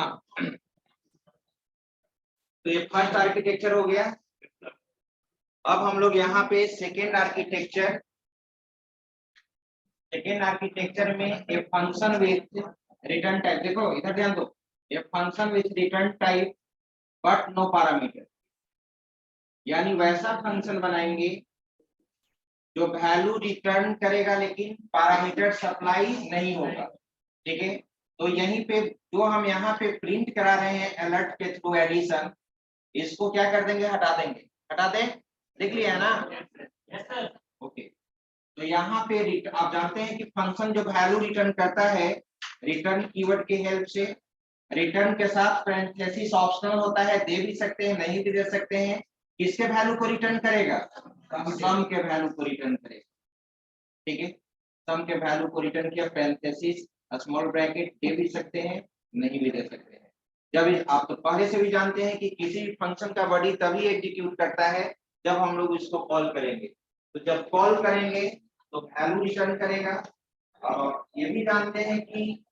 हाँ, तो ये फर्स्ट आर्किटेक्चर हो गया। अब हम लोग यहाँ पे सेकेंड आर्किटेक्चर में a function with return type, देखो इधर ध्यान दो, a function with return type but no parameter, यानी वैसा फंक्शन बनाएंगे जो वैल्यू रिटर्न करेगा लेकिन पैरामीटर सप्लाई नहीं होगा। ठीक है, तो यहीं पे जो हम यहाँ पे प्रिंट करा रहे हैं अलर्ट के थ्रू एडिशन, इसको क्या कर देंगे, हटा देंगे। हटा दें, लिख लिया है ना? ओके, तो यहाँ पे आप जानते हैं कि फंक्शन जो वैल्यू रिटर्न करता है रिटर्न कीवर्ड के हेल्प से, रिटर्न के साथ पैरेंथेसिस ऑप्शनल होता है, दे भी सकते हैं नहीं भी दे सकते हैं। किसके वैल्यू को रिटर्न करेगा? सम के वैल्यू को रिटर्न करेगा। ठीक है, सम के वैल्यू को रिटर्न किया, पैरेंथेसिस स्मॉल ब्रैकेट दे भी सकते हैं नहीं भी दे सकते हैं। जब आप तो पहले से भी जानते हैं कि किसी भी फंक्शन का बॉडी तभी एग्जीक्यूट करता है जब हम लोग इसको कॉल करेंगे। तो जब कॉल करेंगे तो वैल्यू रिटर्न करेगा। और ये भी जानते हैं कि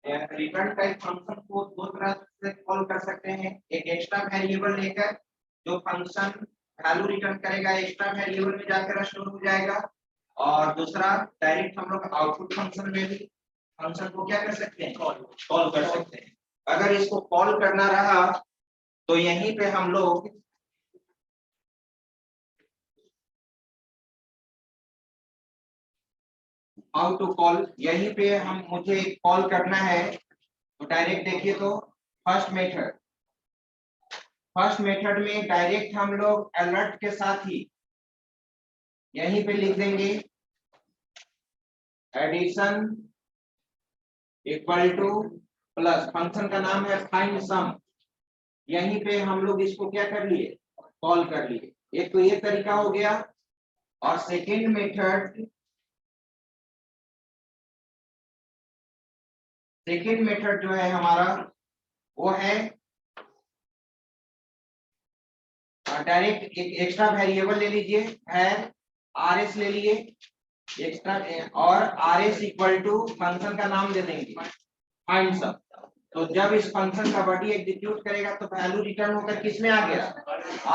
रिटर्न टाइप फंक्शन को दो तरह से कॉल कर सकते हैं, एक एक्स्ट्रा वेरिएबल लेकर जो फंक्शन वैल्यू रिटर्न करेगा एक्स्ट्रा वेरिएबल में जाकर स्टोर हो जाएगा, और दूसरा डायरेक्ट हम लोग आउटपुट फंक्शन में भी फंक्शन को क्या कर सकते हैं, कॉल कर सकते हैं। अगर इसको कॉल करना रहा तो यहीं पे हम लोग हाउ टू कॉल, यहीं पे हम मुझे कॉल करना है तो डायरेक्ट देखिए, तो फर्स्ट मेथड में डायरेक्ट हम लोग अलर्ट के साथ ही यहीं पे लिख देंगे addition equal to plus, function का नाम है फाइंड सम, यहीं पे हम लोग इसको क्या कर लिए, कॉल कर लिए। एक तो ये तरीका हो गया। और सेकेंड मेथड जो है हमारा वो है डायरेक्ट एक एक्स्ट्रा वेरिएबल ले लीजिए, है RS ले लिए एक्स्ट्रा, और RS इक्वल टू फंक्शन का नाम दे देंगे फाइंड सम। तो जब इस फंक्शन का बॉडी एग्जीक्यूट करेगा तो वैल्यू रिटर्न होकर किस में आ गया,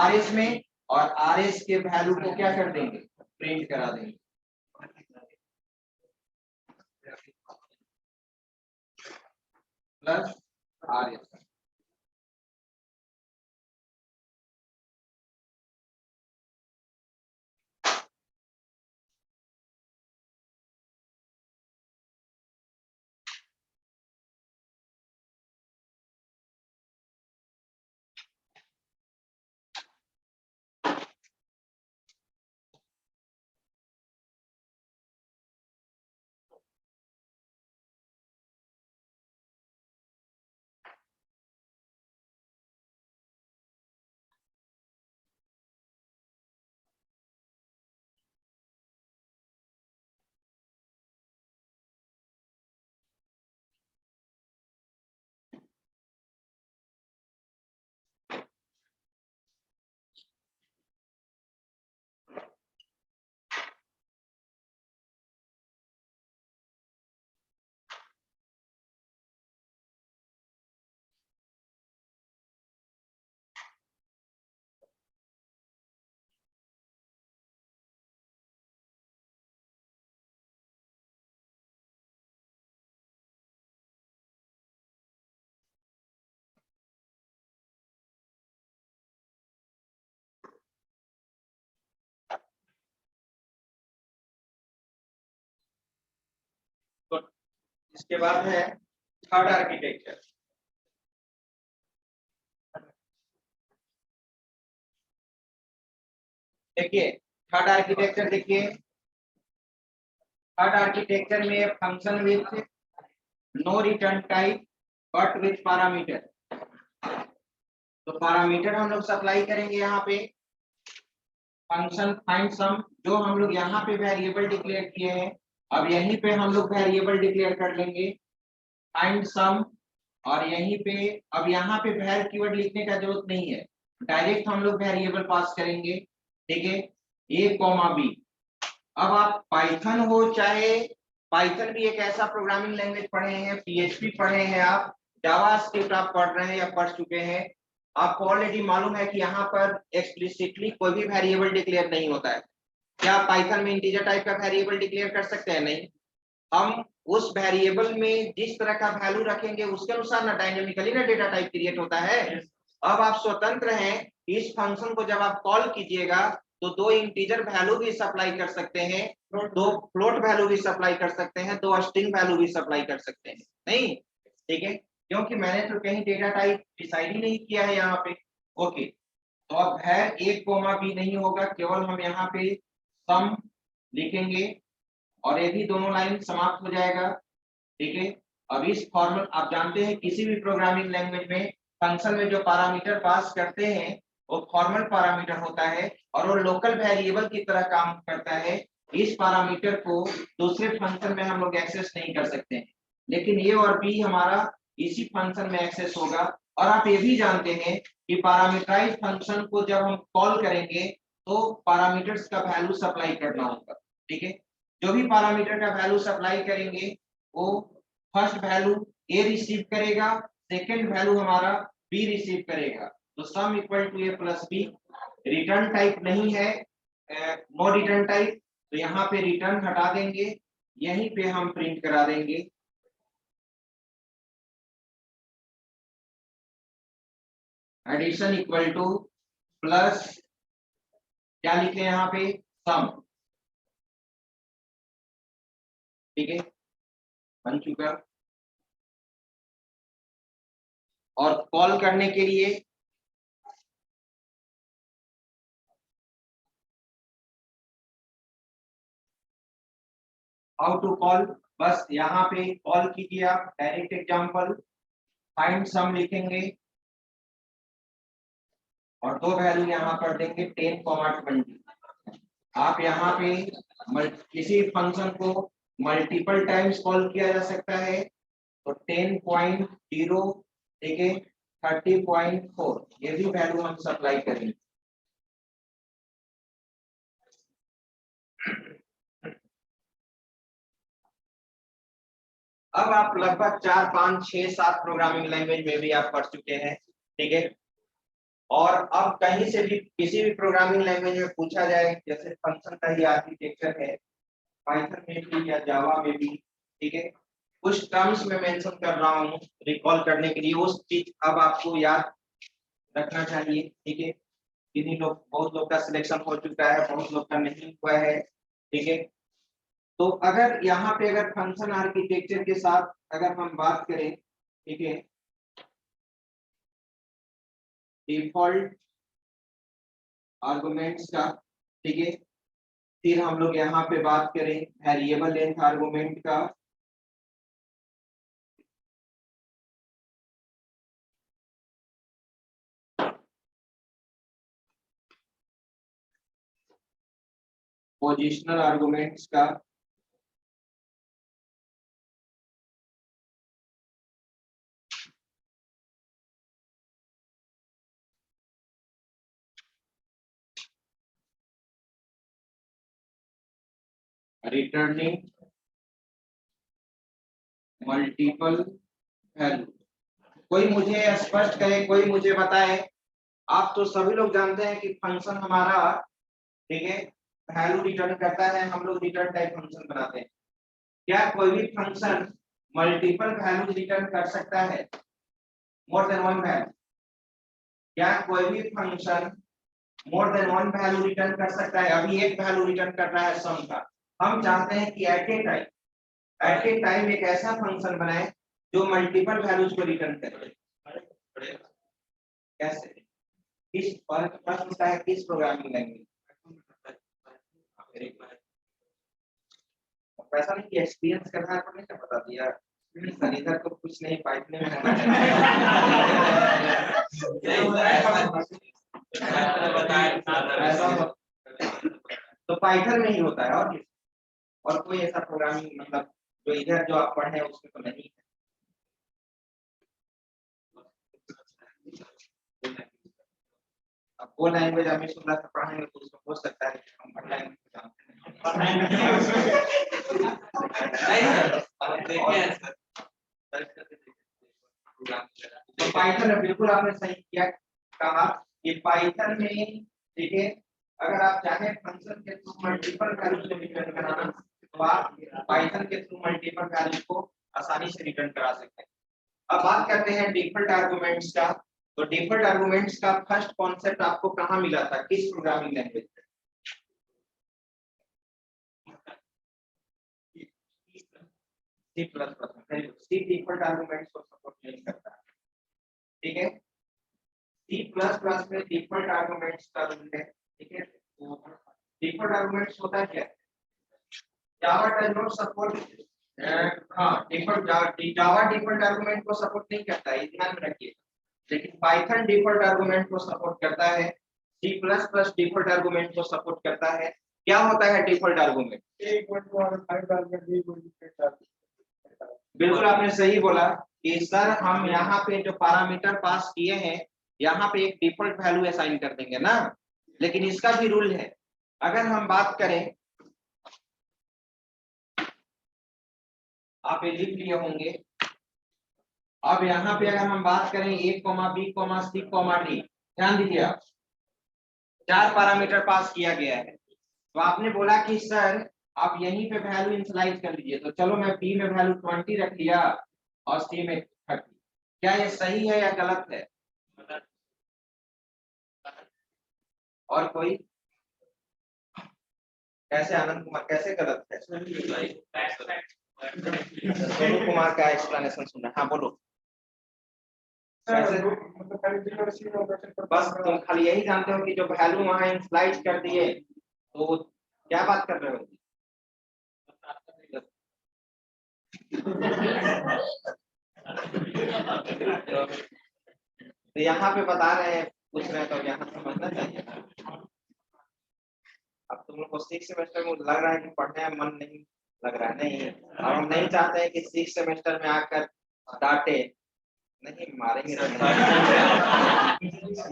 RS में, और RS के वैल्यू को क्या कर देंगे, प्रिंट करा देंगे। प्लस RS, तो इसके बाद है थर्ड आर्किटेक्चर। देखिए थर्ड आर्किटेक्चर, देखिए थर्ड आर्किटेक्चर में function with no return type but with parameter. तो पैरामीटर हम लोग सप्लाई करेंगे यहाँ पे, फंक्शन फाइंड सम जो हम लोग यहाँ पे वेरिएबल डिक्लेयर किए हैं, अब यहीं पे हम लोग वेरिएबल डिक्लेयर कर लेंगे फाइंड सम, और यहीं पे अब यहाँ पे वैर कीवर्ड लिखने का जरूरत नहीं है, डायरेक्ट हम लोग वेरिएबल पास करेंगे। ठीक है, A, B। अब आप पाइथन हो चाहे, पाइथन भी एक ऐसा प्रोग्रामिंग लैंग्वेज पढ़े हैं, PHP पढ़े हैं आप, जावास्क्रिप्ट आप पढ़ रहे हैं या पढ़ चुके हैं, आपको ऑलरेडी मालूम है कि यहाँ पर एक्सप्लिसिटली कोई भी वेरिएबल डिक्लेयर नहीं होता है। क्या पाइथन में इंटीजर टाइप का वेरिएबल डिक्लेयर कर सकते हैं? नहीं। हम उस वेरिएबल में जिस तरह का वैल्यू रखेंगे उसके अनुसार ना डायनेमिकली ना डेटा टाइप क्रिएट होता है। अब आप स्वतंत्र हैं, इस फंक्शन को जब आप कॉल कीजिएगा तो दो इंटीजर वैल्यू भी सप्लाई कर सकते हैं, दो फ्लोट वैल्यू भी सप्लाई कर सकते हैं, दो स्ट्रिंग वैल्यू भी सप्लाई कर सकते हैं। नहीं, ठीक है, क्योंकि मैंने तो कहीं डेटा टाइप डिसाइड ही नहीं किया है यहाँ पे। ओके, तो अब है एक कोमा भी नहीं होगा, केवल हम यहाँ पे सम लिखेंगे और ये भी दोनों लाइन समाप्त हो जाएगा। ठीक है, अब इस फॉर्मल आप जानते हैं किसी भी प्रोग्रामिंग लैंग्वेज में फंक्शन में जो पैरामीटर पास करते हैं वो फॉर्मल पैरामीटर होता है और वो लोकल वेरिएबल की तरह काम करता है। इस पैरामीटर को दूसरे फंक्शन में हम लोग एक्सेस नहीं कर सकते हैं, लेकिन ए और बी हमारा इसी फंक्शन में एक्सेस होगा। और आप ये भी जानते हैं कि पैरामीटराइज फंक्शन को जब हम कॉल करेंगे तो पैरामीटर्स का वैल्यू सप्लाई करना होगा। ठीक है, जो भी पैरामीटर का वैल्यू सप्लाई करेंगे वो फर्स्ट वैल्यू ए रिसीव करेगा, सेकंड वैल्यू हमारा बी रिसीव करेगा। तो sum equal to A plus B. Return type नहीं है, नो रिटर्न टाइप, तो यहाँ पे रिटर्न हटा देंगे, यहीं पे हम प्रिंट करा देंगे एडिशन इक्वल टू प्लस, क्या लिखे यहाँ पे, सम। ठीक है, बन चुका। और कॉल करने के लिए हाउ टू कॉल, बस यहाँ पे कॉल कीजिए आप, डायरेक्ट एग्जांपल फाइंड सम लिखेंगे और दो वैल्यू यहाँ पर देंगे 10, 20। आप यहाँ पे किसी फंक्शन को मल्टीपल टाइम्स कॉल किया जा सकता है, तो 10.0, ठीक है, 30.4, ये भी वैल्यू हम सप्लाई करेंगे। अब आप लगभग 4, 5, 6, 7 प्रोग्रामिंग लैंग्वेज में भी आप पढ़ चुके हैं। ठीक है, और अब कहीं से भी किसी भी प्रोग्रामिंग लैंग्वेज में पूछा जाए, जैसे फंक्शन का ही आर्किटेक्चर है पाइथन में भी या जावा में भी, ठीक है, कुछ टर्म्स में मेंशन कर रहा हूँ रिकॉल करने के लिए, उस चीज अब आपको याद रखना चाहिए। ठीक है, किन्हीं लोग, बहुत लोग का सिलेक्शन हो चुका है, बहुत लोग का नहीं हुआ है। ठीक है, तो अगर यहाँ पे अगर फंक्शन आर्किटेक्चर के साथ अगर हम बात करें, ठीक है, डिफॉल्ट आर्गुमेंट्स का, ठीक है, फिर हम लोग यहाँ पे बात करें वेरिएबल लेंथ आर्गुमेंट का, पोजिशनल आर्गुमेंट्स का, रिटर्निंग मल्टीपल वैल्यू। कोई मुझे स्पष्ट करे, कोई मुझे बताए, आप तो सभी लोग जानते हैं कि फंक्शन हमारा, ठीक है, वैल्यू रिटर्न करता है, हम लोग रिटर्न टाइप फंक्शन बनाते हैं। क्या कोई भी फंक्शन मल्टीपल वैल्यू रिटर्न कर सकता है, मोर देन वन वैल्यू? क्या कोई भी function more than one value return कर सकता है? अभी एक वैल्यू रिटर्न कर रहा है सम का, हम चाहते हैं कि एट ए टाइम एक ऐसा फंक्शन बनाए जो मल्टीपल वैल्यूज को रिटर्न करे। कैसे, किस प्रश्न का है, किस प्रोग्रामिंग लैंग्वेज? वैसा नहीं कि एक्सपीरियंस करना है, आपने क्या बता दिया, इधर तो कुछ नहीं, पाइथन में होना चाहिए। तो पाइथन में ही होता है, और कोई ऐसा प्रोग्रामिंग मतलब जो इधर जो आप पढ़े हैं उसमें तो नहीं है। अब वो लैंग्वेज हमें सुंदर से पढ़ाएंगे तो उसमें हो सकता है कि हम पढ़ लैंग्वेज जानते हैं। तो पाइथन में बिल्कुल आपने सही किया कहा कि पाइथन में, ठीक है, अगर आप चाहें फंक्शन के थ्रू मल्टीपल वैल्यू को रिटर्न कराना तो आप पाइथन के थ्रू मल्टीपल वैल्यू को आसानी से रिटर्न करा सकते हैं। अब बात करते हैं डिफॉल्ट आर्गुमेंट्स का। तो डिफॉल्ट आर्गुमेंट्स का फर्स्ट कॉन्सेप्ट आपको कहाँ मिला था, किस प्रोग्रामिंग लैंग्वेज में? C plus plus. C default arguments को सपोर्ट नहीं करता, ठीक है। सी प्लस प्लस में डिफॉल्ट आर्गुमेंट्स का रूल है, ठीक है। डिफॉल्ट आर्गुमेंट्स होता है क्या? Java does not support, default Java default argument को सपोर्ट नहीं करता है, ध्यान में रखिए। लेकिन पाइथन डिफॉल्ट आर्गुमेंट को सपोर्ट करता है, C plus plus default argument को सपोर्ट करता है। क्या होता है डिफॉल्ट आर्गुमेंट? बिल्कुल आपने सही बोला कि सर हम यहाँ पे जो पैरामीटर पास किए हैं यहाँ पे एक डिफॉल्ट वैल्यू असाइन कर देंगे ना, लेकिन इसका भी रूल है। अगर हम बात करें, आप ये लिख लिए होंगे, अब यहाँ पे अगर हम बात करें a, b, c, d, ध्यान दीजिए आप, 4 पैरामीटर पास किया गया है। तो आपने बोला कि सर आप यहीं पे वैल्यू इनिशियलाइज कर लीजिए, तो चलो मैं b में वैल्यू 20 रख लिया और c में 30। क्या ये सही है या गलत है? और कोई? कैसे आनंद कुमार, कैसे गलत है? सोनू कुमार का एक्सप्लेनेशन सुनना। हाँ बोलो। बस तुम खाली यही जानते हो कि जो वैल्यू वहां इनिशियलाइज कर दिए, तो क्या बात कर रहे हो? तो यहाँ पे बता रहे हैं, पूछ रहे हैं, तो यहाँ समझना चाहिए। अब तुम लोग को 6 सेमेस्टर में लग रहा है कि पढ़ने में मन नहीं लग रहा है, नहीं। अब हम नहीं चाहते हैं कि 6 सेमेस्टर में आकर डांटे, नहीं मारेंगे।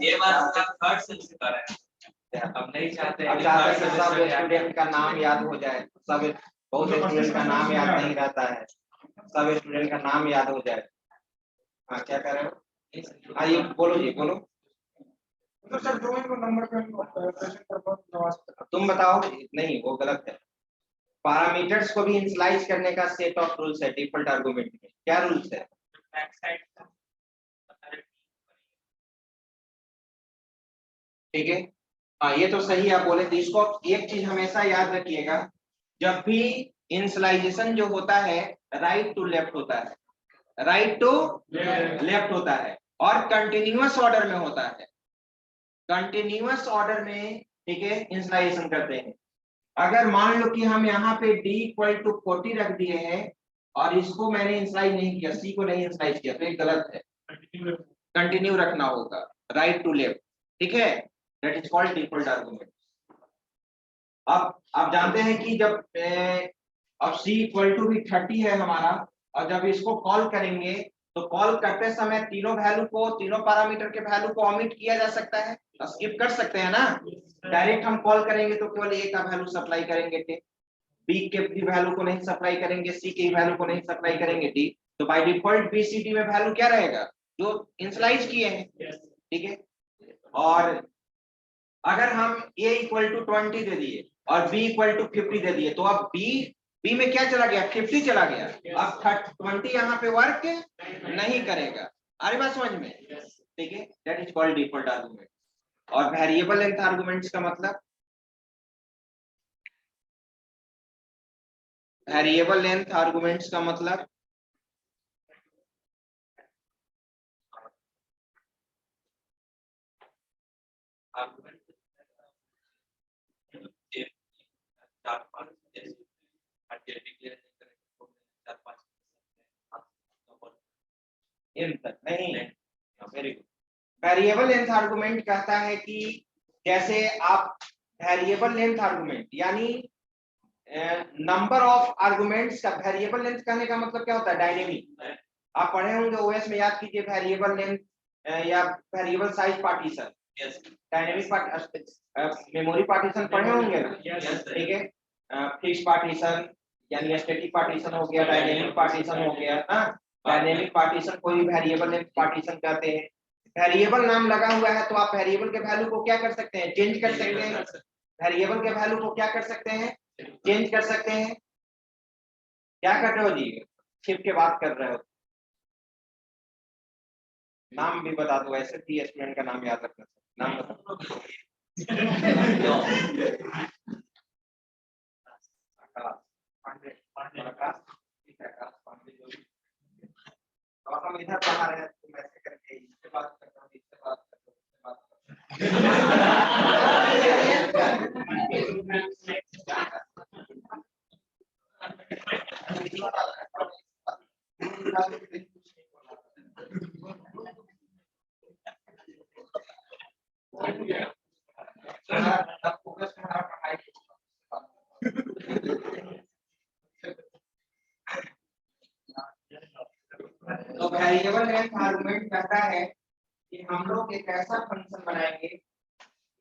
ये बात थर्ड से सिखा रहे हैं, हम नहीं चाहते हैं कि सब स्टूडेंट का नाम याद हो जाए। सब बहुत स्टूडेंट का नाम याद नहीं रहता है, सब स्टूडेंट का नाम याद हो जाए। हाँ क्या कर रहे हो? हाँ ये बोलो जी, बोलो। तो सर डोमेन को नंबर तुम बताओ। नहीं वो गलत है। पैरामीटर्स को भी इनिशियलाइज करने का सेट ऑफ रूल्स है डिफॉल्ट आर्गुमेंट में। क्या रूल्स है? ठीक है, हाँ ये तो सही आप बोले। तो इसको एक चीज हमेशा याद रखिएगा, जब भी इनिशियलाइजेशन जो होता है राइट टू लेफ्ट होता है, राइट टू लेफ्ट होता है, और कंटिन्यूअस ऑर्डर में होता है। कंटिन्यूअस ऑर्डर में, ठीक है, इनिशियलाइजेशन करते हैं। अगर मान लो कि हम यहाँ पे d इक्वल टू 40 रख दिए हैं और इसको मैंने इनिशियलाइज नहीं किया, c को नहीं इनिशियलाइज किया, तो ये गलत है। कंटिन्यू रखना होगा, राइट टू लेफ्ट, ठीक है। That is called default argument. अब आप जानते हैं कि जब अब c इक्वल टू भी 30 है हमारा, और जब इसको कॉल करेंगे तो कॉल करते समय तीनों वैल्यू को, तीनों पैरामीटर के वैल्यू को ओमिट किया जा सकता है, स्किप कर सकते हैं ना। डायरेक्ट हम कॉल करेंगे तो केवल a का वैल्यू सप्लाई करेंगे, b के भी वैल्यू को नहीं सप्लाई करेंगे, c के वैल्यू को नहीं सप्लाई करेंगे, d। तो by default b c d में वैल्यू क्या रहेगा? जो इनिशियलाइज किए हैं, ठीक है। और अगर हम a इक्वल टू 20 दे दिए और b इक्वल टू 50 दे दिए, तो अब b में क्या चला गया? 50 चला गया। अब 20 यहाँ पे वर्क नहीं करेगा। आ रही बात समझ में? ठीक है, that is called default argument. और वेरिएबल लेंथ आर्गुमेंट्स का मतलब, वेरिएबल लेंथ आर्गुमेंट्स का मतलब नहीं। Very good. Variable length argument कहता है कि जैसे आप वेरिएबल लेंथ आर्गुमेंट यानी नंबर ऑफ आर्गुमेंट्स का, वेरिएबल लेंथ कहने का मतलब क्या होता है? डायनेमिक। आप पढ़े होंगे ओएस में, याद कीजिए वेरिएबल लेंथ या variable size partition, dynamic memory partition पढ़े होंगे ना, ठीक है। फिक्स पार्टीशन यानी स्टैटिक पार्टीशन हो गया, डायनेमिक पार्टीशन हो गया ना। डायनेमिक पार्टीशन कोई वेरिएबल नेम पार्टीशन कहते हैं। वेरिएबल नाम लगा हुआ है तो आप वेरिएबल के वैल्यू को क्या कर सकते हैं, चेंज कर सकते हैं। वेरिएबल के वैल्यू को क्या कर सकते हैं, चेंज कर सकते हैं। क्या कर रहे हो जी, छिप के बात कर रहे हो। नाम भी बता दो, ऐसे 30 स्टूडेंट का नाम याद रखना, नाम बताओ। और हम इधर बाहर है तो ऐसे करके इससे बात करता हूँ, इससे बात करता हूँ, इससे बात फोकस हमारा पढ़ाई। तो वेरिएबल लेंथ आर्गुमेंट कहता है कि हम लोग एक ऐसा फंक्शन बनाएंगे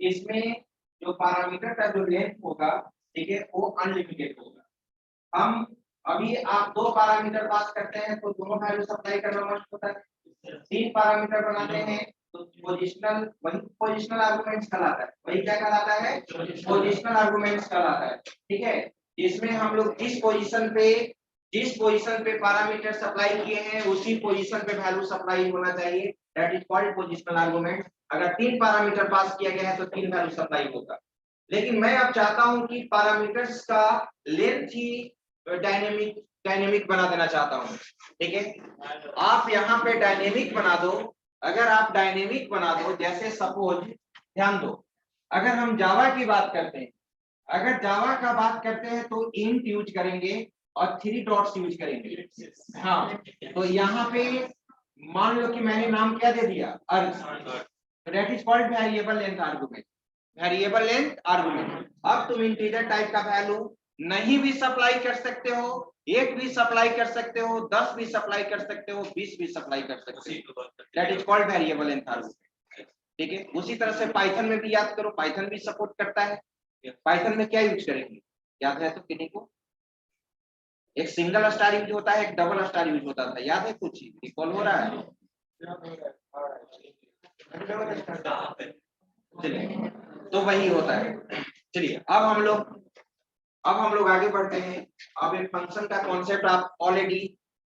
इसमें जो पैरामीटर का जो लेंथ होगा, ठीक है, वो अनलिमिटेड होगा। हम अभी आप दो पैरामीटर पास करते हैं तो दोनों वैल्यू सप्लाई करना मस्ट होता है। तीन पैरामीटर बनाते हैं तो पोजिशनल, वही पोजिशनल आर्गुमेंट्स कहलाता है। वही क्या कहलाता है, पोजिशनल आर्गुमेंट्स कहलाता है। ठीक है, इसमें हम लोग जिस पोजीशन पे पैरामीटर सप्लाई किए हैं उसी पोजीशन पे वैल्यू सप्लाई होना चाहिए, that is called positional argument. अगर तीन पैरामीटर पास किया गया है तो तीन वैल्यू सप्लाई होगा। लेकिन मैं अब चाहता हूं कि पैरामीटर्स का लेंथ ही डायनेमिक बना देना चाहता हूं। ठीक है, आप यहाँ पे डायनेमिक बना दो। अगर आप डायनेमिक बना दो, जैसे सपोज, ध्यान दो, अगर हम जावा की बात करते हैं, अगर जावा का बात करते हैं तो इंट यूज करेंगे और 3 डॉट्स यूज करेंगे। हाँ, तो यहाँ पे मान लो कि मैंने नाम क्या दे दिया, अर्थ, that is called variable length argument. Variable length argument. अब तुम इंटीजर टाइप का वैल्यू नहीं भी सप्लाई कर सकते हो, एक भी सप्लाई कर सकते हो, 10 भी सप्लाई कर सकते हो, 20 भी सप्लाई कर सकते हो, that is called variable length argument. ठीक है, उसी तरह से पाइथन में भी याद करो, पाइथन भी सपोर्ट करता है। पाइथन में क्या यूज करेंगे, याद है तो किन्हीं को? एक सिंगल स्टार यूज होता है, एक डबल स्टार यूज होता था, याद है? कुछ रिकॉल हो रहा है? चलिए, तो वही होता है। चलिए, अब हम लोग आगे बढ़ते हैं। अब एक फंक्शन का कॉन्सेप्ट आप ऑलरेडी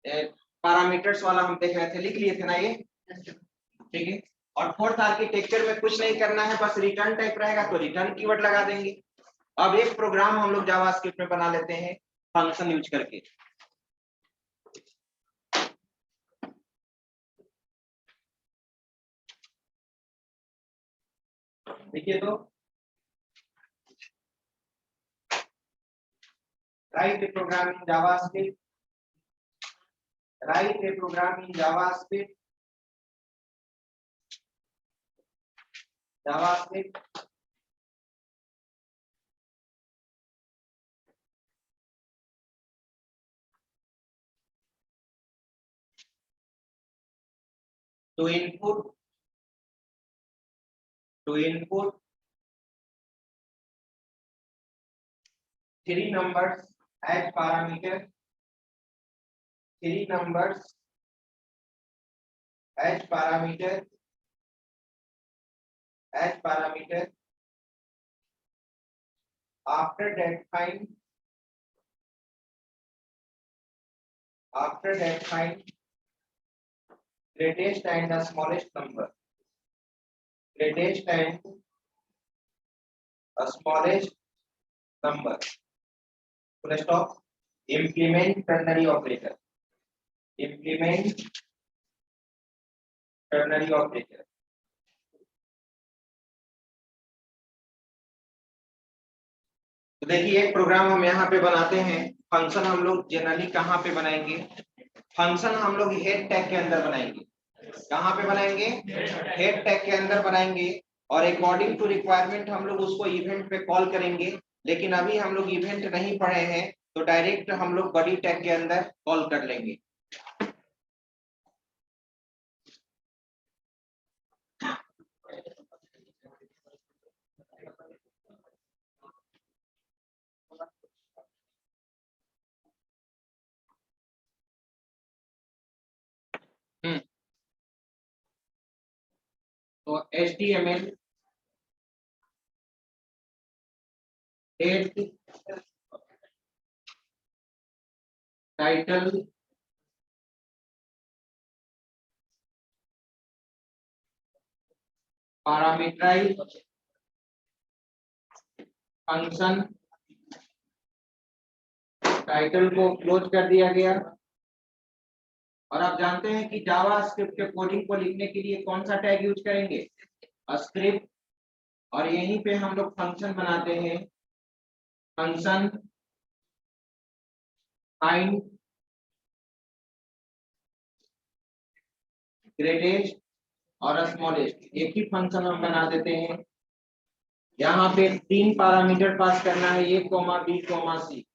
पैरामीटर्स वाला हम देख रहे थे, लिख लिए थे ना ये? ठीक है, और फोर्थ आर्किटेक्चर में कुछ नहीं करना है, बस रिटर्न टाइप रहेगा तो रिटर्न कीवर्ड लगा देंगे। अब एक प्रोग्राम हम लोग जावास्क्रिप्ट में बना लेते हैं फंक्शन यूज करके। देखिए, तो write a program in JavaScript, write a program in JavaScript, JavaScript to input 3 numbers as parameter, 3 numbers as parameter, after that find greatest and the smallest number, greatest and the smallest number, full stop. Implement ternary operator, implement ternary operator। तो देखिए, एक programme हम यहाँ पे बनाते हैं। Function हम लोग जनरली कहाँ पे बनाएंगे, फंक्शन हम लोग हेड टैग के अंदर बनाएंगे। कहाँ पे बनाएंगे, हेड टैग के अंदर बनाएंगे, और अकॉर्डिंग टू रिक्वायरमेंट हम लोग उसको इवेंट पे कॉल करेंगे। लेकिन अभी हम लोग इवेंट नहीं पढ़े हैं तो डायरेक्ट हम लोग बॉडी टैग के अंदर कॉल कर लेंगे। तो HTML head title parameterise function, title को क्लोज कर दिया गया। और आप जानते हैं कि जावा स्क्रिप्ट के कोडिंग को लिखने के लिए कौन सा टैग यूज करेंगे, स्क्रिप्ट। और यहीं पे हम लोग फंक्शन बनाते हैं, फंक्शन फाइंड ग्रेटेस्ट और स्मॉलेस्ट, एक ही फंक्शन हम बना देते हैं। यहाँ पे 3 पैरामीटर पास करना है, A, B, C।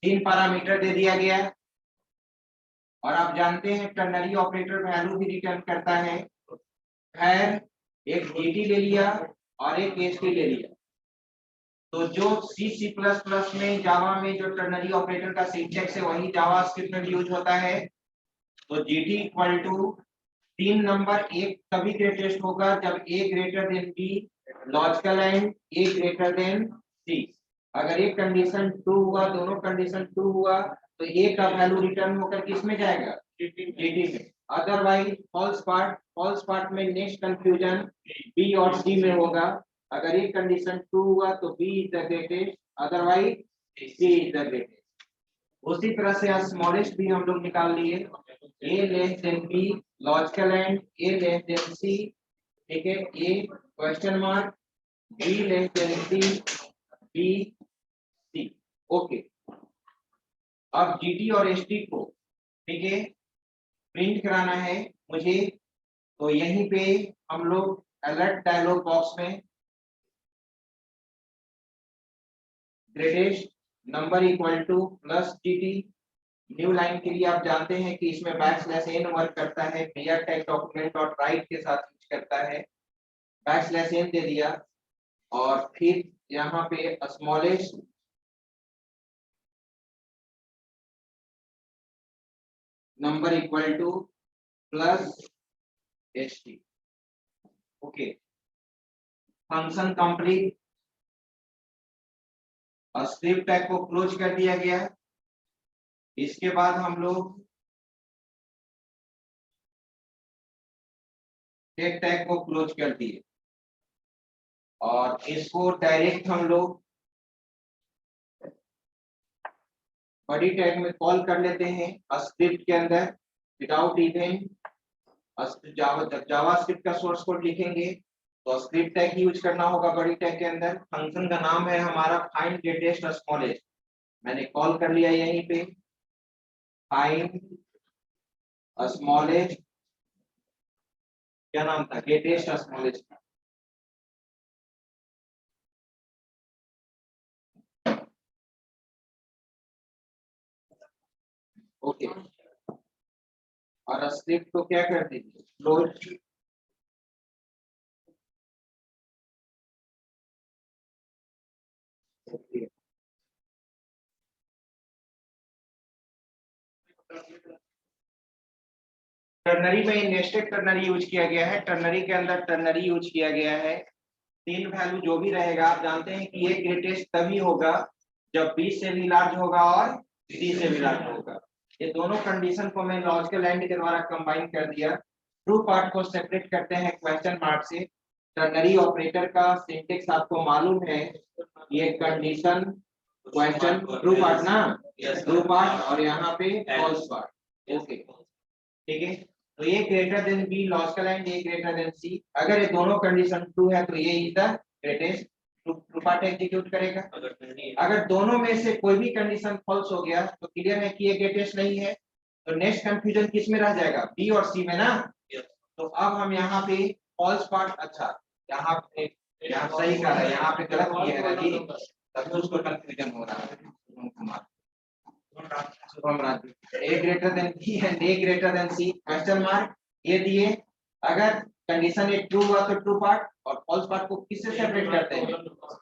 3 पैरामीटर दे दिया गया। और आप जानते हैं टर्नरी ऑपरेटर वैल्यू भी रिटर्न करता है। खैर एक GT ले लिया और एक ST ले लिया। तो जो C++ में जावा में जो टर्नरी ऑपरेटर का सिंटैक्स है वही जावा स्क्रिप्ट में भी यूज होता है। तो GT इक्वल टू 3 नंबर, एक तभी ग्रेटेस्ट होगा जब A greater than B, logical and A greater than C। अगर एक कंडीशन ट्रू हुआ, दोनों कंडीशन ट्रू हुआ, तो A का वैल्यू रिटर्न होकर किस में जाएगा, GT में। अदरवाइज फॉल्स पार्ट में नेक्स्ट कंफ्यूजन B और C में होगा। अगर एक कंडीशन ट्रू हुआ तो B is the greatest, otherwise C is the greatest. उसी तरह से स्मॉलेस्ट भी हम लोग निकाल लिए, A less than B, logical and A less than C, ठीक है, A question mark, B less than C, B C, okay. अब GT और ST को, ठीक है, प्रिंट कराना है मुझे। तो यहीं पे हम लोग अलर्ट डायलॉग बॉक्स में greatest number equal to plus GT, new line के लिए आप जानते हैं कि इसमें बैकस्लैश n वर्क करता है, clear text document dot right के साथ यूज करता है। बैकस्लैश n दे दिया और फिर यहाँ पे smallest number equal to plus HT, okay. Function complete, script tag को क्लोज कर दिया गया। इसके बाद हम लोग टेक टैग को क्लोज कर दिए और इसको डायरेक्ट हम लोग बड़ी टैग में कॉल कर लेते हैं स्क्रिप्ट के अंदर विदाउट इवन। जावा स्क्रिप्ट का सोर्स कोड लिखेंगे तो स्क्रिप्ट टैग यूज करना होगा बड़ी टैग के अंदर। फंक्शन का नाम है हमारा फाइंड ग्रेटेस्ट स्मॉलेस्ट, मैंने कॉल कर लिया यहीं पे फाइंड स्मॉलेस्ट, क्या नाम था, ग्रेटेस्ट स्मॉलेस्ट। ओके, और स्क्रिप्ट को क्या कर दीजिए, क्लोज। टर्नरी में नेस्टेड टर्नरी यूज किया गया है। टर्नरी के अंदर टर्नरी यूज किया गया है। 3 वैल्यू जो भी रहेगा, आप जानते हैं कि ये ग्रेटेस्ट तभी होगा जब B से भी लार्ज होगा और C से भी लार्ज होगा। ये दोनों कंडीशन को मैं लॉजिकल एंड के द्वारा कंबाइन कर दिया। ट्रू पार्ट को सेपरेट करते हैं क्वेश्चन मार्क से। टर्नरी ऑपरेटर का सिंटेक्स आपको मालूम है, ये कंडीशन क्वेश्चन ट्रू पार्ट ना, ट्रू पार्ट और यहाँ पे फॉल्स पार्ट, ओके, ठीक है। तो ये greater than B logical and ये ग्रेटर देन C। अगर ये दोनों कंडीशन ट्रू है तो ये is the greatest, true part execute करेगा। अगर दोनों में से कोई भी कंडीशन फॉल्स हो गया तो क्लियर है कि ये ग्रेटेस्ट नहीं है। तो नेक्स्ट कंफ्यूजन किस में रह जाएगा, B और C में ना। तो अब हम यहाँ पे फॉल्स पार्ट, अच्छा यहाँ पे, यहाँ सही कहा है, यहाँ पे गलत किया है जी, तभी उसको कंफ्यूजन हो रहा है। A greater than B and A greater than C question mark ये दिए। अगर कंडीशन ये ट्रू हुआ तो ट्रू पार्ट और फॉल्स पार्ट को किससे सेपरेट करते हैं,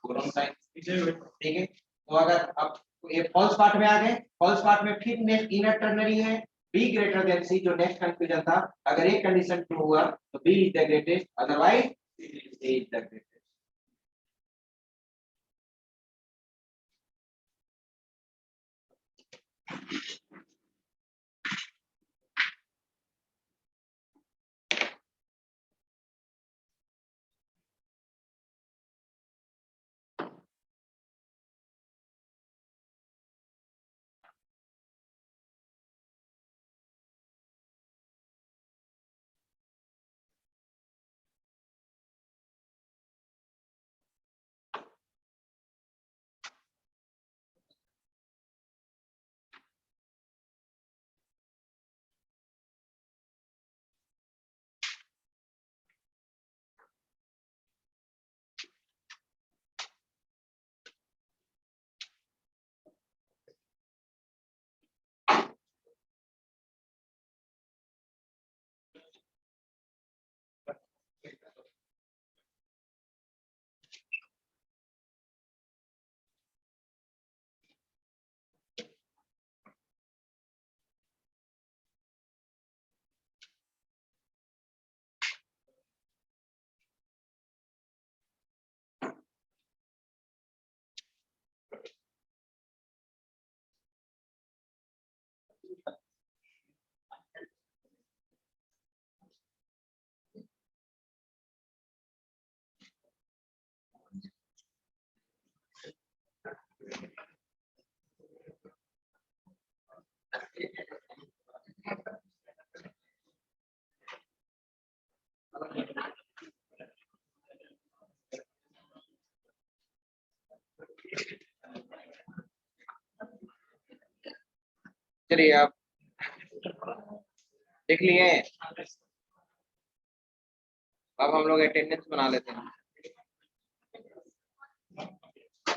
कोलन साइन, ठीक है। तो अगर अब ये फॉल्स पार्ट में आ गए, फॉल्स पार्ट में फिर नेक्स्ट इनर टर्नरी है बी ग्रेटर देन सी, जो नेक्स्ट कंफ्यूजन था, अगर एक कंडीशन ट्रू हुआ तो B is the greatest, otherwise C is the greatest. चलिए आप देख लिए, अब हम लोग अटेंडेंस बना लेते हैं।